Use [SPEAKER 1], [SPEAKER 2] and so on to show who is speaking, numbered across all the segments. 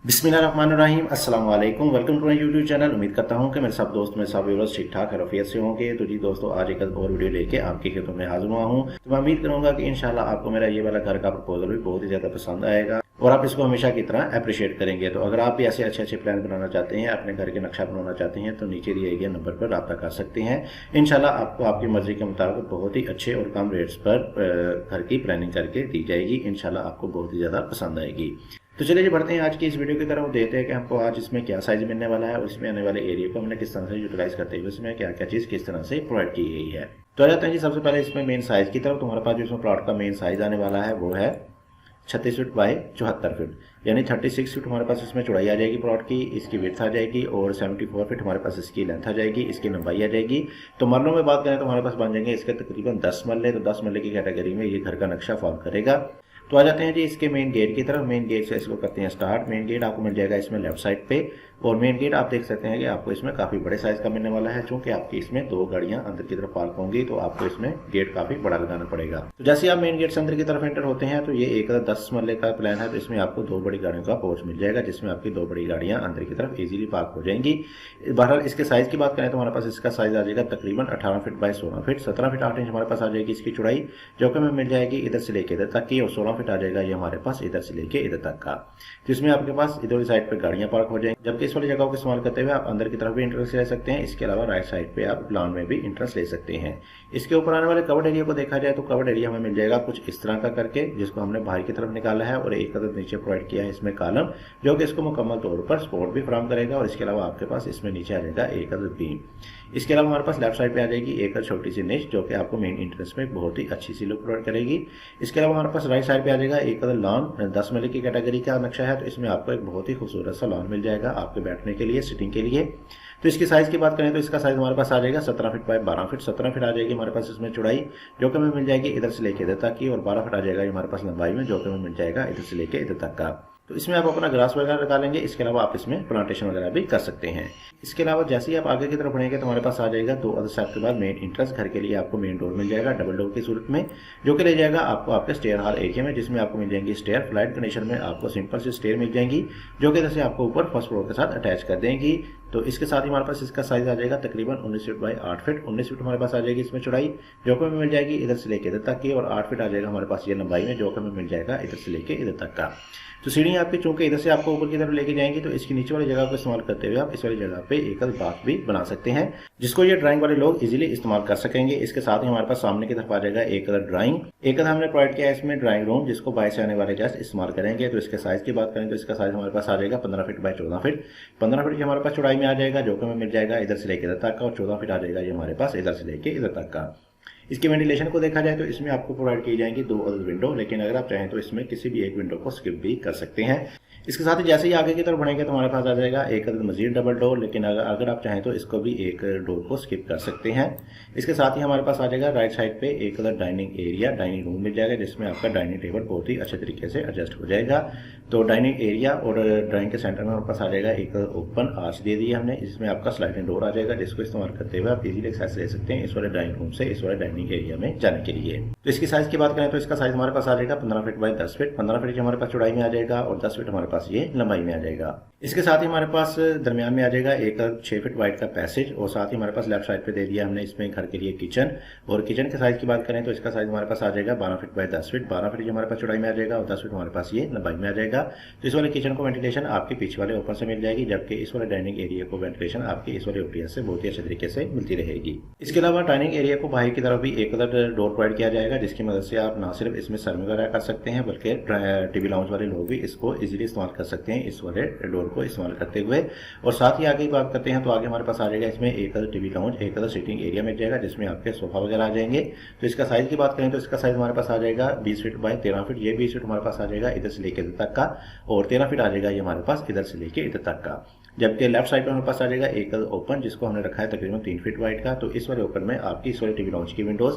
[SPEAKER 1] बिस्मिल्लाहिर्रहमानिर्रहीम अस्सलाम वालेकुम। Welcome to my YouTube channel. उम्मीद करता हूं कि मेरे सब दोस्त मेरे सब व्यूअर्स ठीक ठाक खैरियत से होंगे। तो जी दोस्तों, आज एक और वीडियो लेके आपकी खिदमत में हाजिर हुआ हूं। तो मैं उम्मीद करूंगा कि इंशाल्लाह आपको मेरा ये वाला घर का प्रपोजल भी बहुत ही ज़्यादा पसंद आएगा और आप इसको हमेशा की तरह अप्रिशिएट करेंगे। तो अगर आप भी ऐसे अच्छे अच्छे प्लान बनाना चाहते हैं, अपने घर के नक्शा बनाना चाहते हैं, तो नीचे दिए गए नंबर पर रब्ता कर सकते हैं। इंशाल्लाह आपको आपकी मर्जी के मुताबिक बहुत ही अच्छे और कम रेट्स पर घर की प्लानिंग करके दी जाएगी। इंशाल्लाह आपको बहुत ही ज़्यादा पसंद आएगी। तो चलिए जी बढ़ते हैं आज की इस वीडियो की तरफ। देखते हैं कि हमको आज इसमें क्या साइज मिलने वाला है और इसमें आने वाले एरिया को हमने किस तरह से यूटिलाइज करते हुए इसमें क्या क्या चीज़ किस तरह से प्रोवाइड की गई है। तो आ जाते हैं जी सबसे पहले इसमें मेन साइज की तरफ। तुम्हारे पास जो इसमें प्लॉट का मेन साइज आने वाला है वो है 36 फीट बाय 74 फीट, यानी 36 फीट हमारे पास इसमें चौड़ाई आ जाएगी प्लॉट की, इसकी विड्थ आ जाएगी और 74 फीट हमारे पास इसकी लेंथ आ जाएगी, इसकी लंबाई आ जाएगी। तो मरलों में बात करें तो हमारे पास बन जाएंगे इसके तकरीबन 10 मरले। तो 10 मरले की कैटेगरी में ये घर का नक्शा फॉर्म करेगा। तो आ जाते हैं जी इसके मेन गेट की तरफ। मेन गेट से इसको करते हैं स्टार्ट। मेन गेट आपको मिल जाएगा इसमें लेफ्ट साइड पे और मेन गेट आप देख सकते हैं कि आपको इसमें काफ़ी बड़े साइज का मिलने वाला है। चूंकि आपकी इसमें 2 गाड़ियां अंदर की तरफ पार्क होंगी तो आपको इसमें गेट काफ़ी बड़ा लगाना पड़ेगा। तो जैसे आप मेन गेट से अंदर की तरफ एंटर होते हैं तो ये एक 10 मरले का प्लान है। तो इसमें आपको 2 बड़ी गाड़ियों का पोर्च मिल जाएगा जिसमें आपकी 2 बड़ी गाड़ियां अंदर की तरफ इजीली पार्क हो जाएंगी। बहरहाल इसके साइज की बात करें तो हमारे पास इसका साइज आ जाएगा तकरीबन 18 feet by 16 feet, 17 feet 8 inch हमारे पास आ जाएगी इसकी चौड़ाई, जो कि हमें मिल जाएगी इधर से लेके इधर तक की, और 16 फीट आ जाएगा ये हमारे पास इधर से लेके इधर तक का। तो इसमें आपके पास इधर साइड पे गाड़ियां पार्क हो जाएंगी, जबकि इस वाली जगह को इस्तेमाल करते हुए आप अंदर की तरफ भी एंट्रेंस ले सकते हैं। इसके अलावा राइट साइड पे आप प्लान में भी एंट्रेंस ले सकते हैं। इसके ऊपर आने वाले कवर्ड एरिया को देखा जाए तो कवर्ड एरिया हमें मिल जाएगा कुछ इस तरह का करके, जिसको हमने बाहर की तरफ निकाला है और एक अदद नीचे प्रोवाइड किया है इसमें कॉलम, जो कि इसको मुकम्मल तौर पर सपोर्ट भी फराहम करेगा। और इसके अलावा आपके पास इसमें नीचे आ जाएगा एक अदद बीम। इसके अलावा हमारे पास लेफ्ट साइड पे आ जाएगी एक छोटी सी निच, जो कि आपको मेन एंट्रेंस में बहुत ही अच्छी सी लुक प्रोवाइड करेगी। इसके अलावा हमारे पास राइट साइड पे आ जाएगा एक अदद लॉन। 10 मरले की कैटेगरी का नक्शा है, तो इसमें आपको एक बहुत ही खूबसूरत सा लॉन मिल जाएगा आपके बैठने के लिए, सिटिंग के लिए। तो इसकी साइज की बात करें तो इसका साइज हमारे पास आ जाएगा 17 फीट बाय 12 फीट। 17 फीट आ जाएगी हमारे पास इसमें चौड़ाई, जो कि हमें मिल जाएगी इधर से लेके इधर तक की, और 12 फीट आ जाएगा हमारे पास लंबाई में, जो कि हमें मिल जाएगा इधर से लेके इधर तक का। तो इसमें आप अपना ग्रास वगैरह लगा लेंगे। इसके अलावा आप इसमें प्लांटेशन वगैरह भी कर सकते हैं। इसके अलावा जैसे ही आप आगे की तरफ बढ़ेंगे तो हमारे पास आ जाएगा 2 अदर स्टेप के बाद मेन एंट्रेंस। घर के लिए आपको मेन डोर मिल जाएगा डबल डोर की सूरत में, जो कि ले जाएगा आपको आपके स्टेयर हॉल एरिया में, जिसमें आपको मिल जाएंगी स्टेयर। फ्लाइट कंडीशन में आपको सिंपल सी स्टेयर मिल जाएंगी, जो कि जैसे आपको ऊपर फर्स्ट फ्लोर के साथ अटैच कर देंगी। तो इसके साथ ही हमारे पास इसका साइज आ जाएगा तकरीबन 19 फीट बाय 8 फीट। 19 फीट हमारे पास आ जाएगी इसमें चौड़ाई, जो कि हमें मिल जाएगी इधर से लेके इधर तक की, और 8 फीट आ जाएगा हमारे पास ये लंबाई में, जो कि हमें मिल जाएगा इधर से लेके इधर तक का। तो सीढ़ियाँ आपकी चूंकि इधर से आपको ऊपर की तरफ लेके जाएंगी, तो इसकी नीचे वाली जगह को इस्तेमाल करते हुए आप इस वाली जगह पे एक बाथ भी बना सकते हैं, जिसको ये ड्राइंग वाले लोग इजीली इस्तेमाल कर सकेंगे। इसके साथ ही हमारे पास सामने की तरफ आ जाएगा एक ड्राइंग। एक हमने प्रोवाइड किया है इसमें ड्राइंग रूम, जिसको बाहर से आने वाले गेस्ट इस्तेमाल करेंगे। तो इसके साइज की बात करें तो इसका साइज हमारे पास आ जाएगा 15 फीट बाय 14 फीट। 15 फीट हमारे पास चौड़ाई में आ जाएगा, जो कि हमें मिल जाएगा इधर से लेकर इधर तक का, और 14 फीट आ जाएगा ये हमारे पास इधर से लेके इधर तक का। इसकी वेंटिलेशन को देखा जाए तो इसमें आपको प्रोवाइड की जाएंगी 2 अदर विंडो, लेकिन अगर आप चाहें तो इसमें किसी भी एक विंडो को स्किप भी कर सकते हैं। इसके साथ ही जैसे ही आगे की तरफ बढ़ेंगे तो हमारे पास आ जाएगा एक अदर मजीद डबल डोर, लेकिन अगर आप चाहें तो इसको भी एक डोर को स्किप कर सकते हैं। इसके साथ ही हमारे पास आ जाएगा राइट साइड पे एक other dining area, dining room मिल जाएगा, जिसमें आपका डाइनिंग टेबल बहुत ही अच्छे तरीके से एडजस्ट हो जाएगा। तो डाइनिंग एरिया और ड्राइंग के सेंटर में हमारे पास आ जाएगा एक ओपन आर्च दे दी है हमने, जिसमें आपका स्लाइडिंग डोर आ जाएगा, जिसको इस्तेमाल करते हुए आप इजीली एक्सेस ले सकते हैं इस वाले डाइनिंग रूम से इस वाले डाइनिंग एरिया में जाने के लिए। तो इसकी साइज की बात करें तो इसका साइज हमारे पास आ जाएगा 15 फीट बाय 10 फीट। 15 फीट हमारे पास चौड़ाई में आ जाएगा और 10 फीट हमारे पास ये लंबाई में आ जाएगा। इसके साथ ही हमारे पास दरमियान में आ जाएगा एक 6 फीट वाइड का पैसेज, और साथ ही हमारे पास लेफ्ट साइड पे दे दिया हमने इसमें घर के लिए किचन। और किचन के साइज की बात करें तो इसका साइज हमारे पास आ जाएगा 12 फीट बाय 10 फीट। 12 फीट हमारे पास चौड़ाई में आ जाएगा और 10 फीट हमारे पास ये लंबाई में आ जाएगा। तो इस वाले किचन को वेंटिलेशन आपके पीछे वाले ओपन से मिल जाएगी, जबकि इस वाले डाइनिंग एरिया को वेंटिलेशन आपके इस वाले ओटीएस से बहुत ही अच्छे तरीके से मिलती रहेगी। इसके अलावा डाइनिंग एरिया को बाहर की तरफ भी एक अदर डोर प्रोवाइड किया जाएगा, जिसकी मदद से आप ना सिर्फ इसमें सर्विंग वगैरह कर सकते हैं, बल्कि टीवी लाउंज वाले लोग भी इसको इजीली इस्तेमाल कर सकते हैं इस वाले डोर को इस्तेमाल करते हुए। और साथ ही आगे बात करते हैं तो आगे हमारे पास आ जाएगा इसमें एक अदर टीवी लाउंज, एक अदर सिटिंग एरिया मिल जाएगा, जिसमें आपके सोफा वगैरह आ जाएंगे। तो इसका साइज की बात करें तो इसका साइज हमारे पास आ जाएगा 20 फीट बाय 13 फीट। ये 20 फीट हमारे पास आ जाएगा इधर से लेकर इधर तक का, और 13 फीट आ जाएगा ये हमारे पास इधर से लेकर इधर तक का। जबकि लेफ्ट साइड पर हमारे पास आ जाएगा एक ओपन, जिसको हमने रखा है तकरीबन 3 फीट वाइड का। तो इस वाले ओपन में आपकी इस वाले टीवी लाउंज की विंडोज,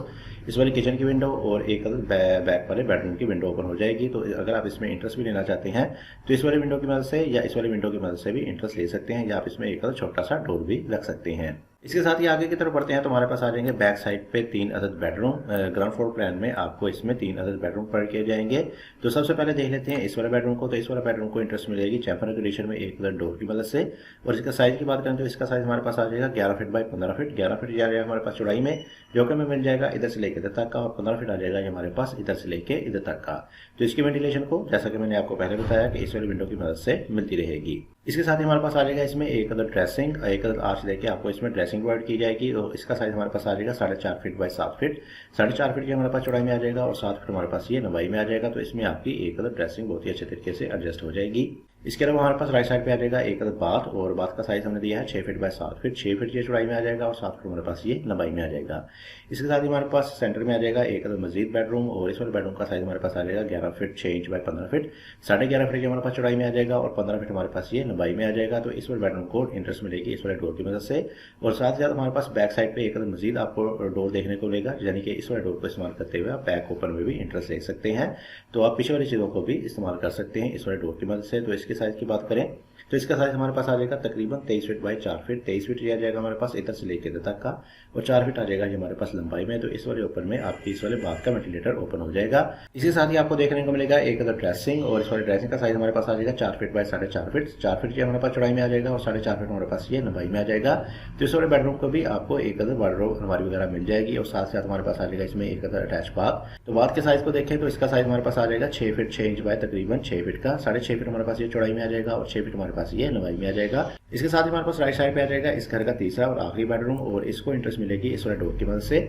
[SPEAKER 1] इस वाली किचन की विंडो और एक बैक वाले बेडरूम की विंडो ओपन हो जाएगी। तो अगर आप इसमें इंटरेस्ट भी लेना चाहते हैं तो इस वाले विंडो की मदद से या इस वाले विंडो की मदद से भी इंटरेस्ट ले सकते हैं, या आप इसमें एक छोटा सा डोर भी रख सकते हैं। इसके साथ ही आगे की तरफ बढ़ते हैं तो हमारे पास आ जाएंगे बैक साइड पे 3 अदद बेडरूम। ग्राउंड फ्लोर प्लान में आपको इसमें 3 अदद बेडरूम पड़ के जाएंगे। तो सबसे पहले देख लेते हैं इस वाले बेडरूम को। तो इस वाले बेडरूम को इंटरेस्ट मिलेगी चैम्फर कंडीशन में एक अदद डोर की मदद से। और इसका साइज की बात करें तो इसका साइज हमारे पास आ जाएगा 11 फीट बाई 15 फीट। 11 फीट जा जाएगा हमारे पास चौड़ाई में, जो कि हमें मिल जाएगा इधर से लेकर इधर तक का, और 15 फीट आ जाएगा ये हमारे पास इधर से लेके इधर तक का। तो इसकी वेंटिलेशन को जैसा कि मैंने आपको पहले बताया कि इस वाली विंडो की मदद से मिलती रहेगी। इसके साथ ही हमारे पास आ जाएगा इसमें एक अदर ड्रेसिंग, एक अदर आर्च देके आपको इसमें ड्रेसिंग प्रोवाइड की जाएगी। और इसका साइज हमारे पास आ जाएगा 4.5 फीट बाई 7 फीट। 4.5 फीट की हमारे पास चौड़ाई में आ जाएगा और 7 फीट हमारे पास ये लंबाई में आ जाएगा। तो इसमें आपकी एक अदर ड्रेसिंग बहुत ही अच्छे तरीके से एडजस्ट हो जाएगी। इसके अलावा हमारे पास राइट साइड पे आ जाएगा एक अदर बाथ, और बाथ का साइज हमने दिया है 6 फीट बाय 7 फीट। 6 फीट ये चौड़ाई में आ जाएगा और 7 फीट हमारे पास ये लंबाई में आ जाएगा। इसके साथ ही हमारे पास सेंटर में आ जाएगा एक अदर मजीद बेडरूम, और इस वाले बेडरूम का साइज हमारे पास आ जाएगा 11 feet 6 inch by 15 feet. 11.5 feet की हमारे पास चौड़ाई में आ जाएगा और 15 फीट हमारे पास ये लंबाई में आ जाएगा। तो इस वाले बेडरूम को इंटरेस्ट मिलेगी इस वाले डोर की मदद से। और साथ ही साथ हमारे पास बैक साइड पे एक अदर मजीद आपको डोर देखने को मिलेगा, यानी कि इस वाले डोर को इस्तेमाल करते हुए आप बैक ओपन में भी इंटरेस्ट ले सकते हैं। तो आप पीछे वाली चीज़ों को भी इस्तेमाल कर सकते हैं इस वाले डोर की मदद से। तो इसके साइज की बात करें तो इसका साइज हमारे पास आ जाएगा तकरीबन 23 फीट बाई 4 फीट। 23 फीट आ जाएगा हमारे पास इधर से लेकर इधर तक का, और 4 फीट आ जाएगा ये हमारे पास लंबाई में। तो इस वाले ओपन में आपकी इस वाले बाथ का वेंटिलेटर ओपन हो जाएगा। इसके साथ ही आपको देखने को मिलेगा एक अदर ड्रेसिंग, और इस वाले ड्रेसिंग का साइज हमारे पास आ जाएगा 4 फीट बाई 4.5 फीट। 4 फीट की हमारे पास चौड़ाई में आ जाएगा और 4.5 फीट हमारे पास ये लंबाई में आ जाएगा। तो इस वाले बेडरूम को भी आपको एक अदर वार्डरोब अलमारी वगैरह मिल जाएगी, और साथ साथ हमारे पास आ जाएगा इसमें एक अदर अटैच बाथ। तो बाथ के साइज को देखें तो इसका साइज हमारे पास आ जाएगा 6 फीट 6 इंच बाय तकरीबन 6 फीट का। 6.5 फीट हमारे पास ये चौड़ाई में आ जाएगा और 6 फीट हमारे पास ये लंबाई में आ जाएगा। इसके साथ ही हमारे पास राइट साइड पे आ जाएगा इस घर का तीसरा और आखिरी बेडरूम, और इसको इंटरेस्ट मिलेगी इस वाले डोर की मदद से।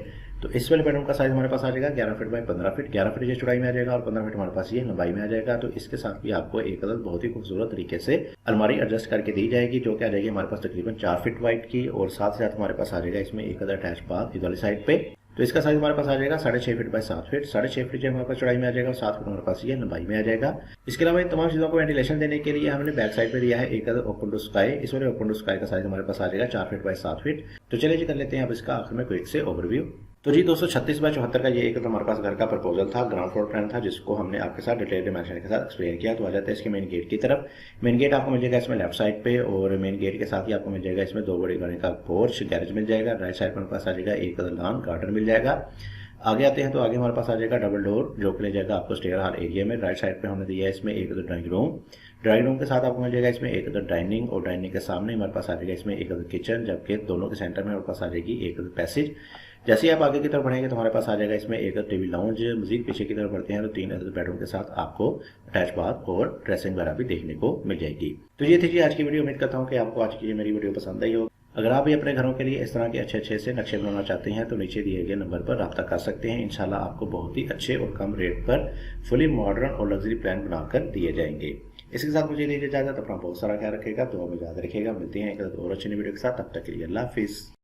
[SPEAKER 1] तो इस वाले बेडरूम का साइज हमारे पास आ जाएगा 11 फीट बाई 15 फीट। 11 फीट ये चौड़ाई में आ जाएगा और 15 फीट हमारे पास ये लंबाई में आ जाएगा। तो इसके साथ भी आपको एक अदद बहुत ही खूबसूरत तरीके से अलमारी एडजस्ट करके दी जाएगी, जो कि आ जाएगी हमारे पास तकरीबन 4 फीट वाइड की, और साथ साथ हमारे पास आ जाएगा इसमें एक अदर अटैच बाथ इधर वाली साइड पे। तो इसका साइज हमारे पास आ जाएगा 6.5 फीट बाई 7 फीट। 6.5 फीट हमारे पास चौड़ाई में आ जाएगा और 7 फीट हमारे पास ये लंबाई में आ जाएगा। इसके अलावा इन तमाम चीज़ों को वेंटिलेशन देने के लिए हमने बैक साइड पे दिया है एक अदर ओपन टू स्काई। इस वाले ओपन टू स्काई का साइज हमारे पास आ जाएगा 4 फीट बाई 7 फीट। तो चलिए जी कर लेते हैं अब इसका आखिर में क्विक से ओवरव्यू। तो जी दोस्तों 36 बाय 74 का ये एक हमारे पास घर का प्रपोजल था, ग्राउंड फ्लोर प्लान था, जिसको हमने आपके साथ डिटेल डिमेंशन के साथ एक्सप्लेन किया। तो आ जाते हैं इसके मेन गेट की तरफ। मेन गेट आपको मिल जाएगा इसमें लेफ्ट साइड पे, और मेन गेट के साथ ही आपको मिल जाएगा इसमें 2 बड़े गाड़ी का पोर्च गैरेज मिल जाएगा। राइट साइड पर हमारे पास आ जाएगा एक लॉन गार्डन मिल जाएगा। आगे आते हैं तो आगे हमारे पास आ जाएगा डबल डोर, जो कि ले जाएगा आपको स्टेयर हॉल एरिया में। राइट साइड पे हमने दिया है इसमें एक ड्राइंग रूम। ड्राइंग रूम के साथ आपको मिल जाएगा इसमें एक डाइनिंग, और डाइनिंग के सामने हमारे पास आ जाएगा इसमें एक किचन, जबकि दोनों के सेंटर में हमारे पास आ जाएगी एक पैसेज। जैसे ही आप आगे की तरफ बढ़ेंगे तो हमारे पास आ जाएगा इसमें एक टीवी लाउंज। मजीद पीछे की तरफ बढ़ते हैं तो 3 बेडरूम के साथ आपको अटैच बाथ और ड्रेसिंग वगैरह भी देखने को मिल जाएगी। तो ये थी जी आज की वीडियो। उम्मीद करता हूँ कि आपको आज की ये मेरी वीडियो पसंद आई हो। अगर आप भी अपने घरों के लिए इस तरह के अच्छे से नक्शे बनाना चाहते हैं तो नीचे दिए गए नंबर पर रब्ता कर सकते हैं। इंशाल्लाह आपको बहुत ही अच्छे और कम रेट पर फुली मॉडर्न और लग्जरी प्लान बनाकर दिए जाएंगे। इसके साथ मुझे दीजिए इजाजत। अपना बहुत सारा ख्याल रखेगा, दुआ में याद रखेगा। मिलते हैं एक और अच्छी वीडियो के साथ, तब तक के लिए अल्लाह हाफिज़।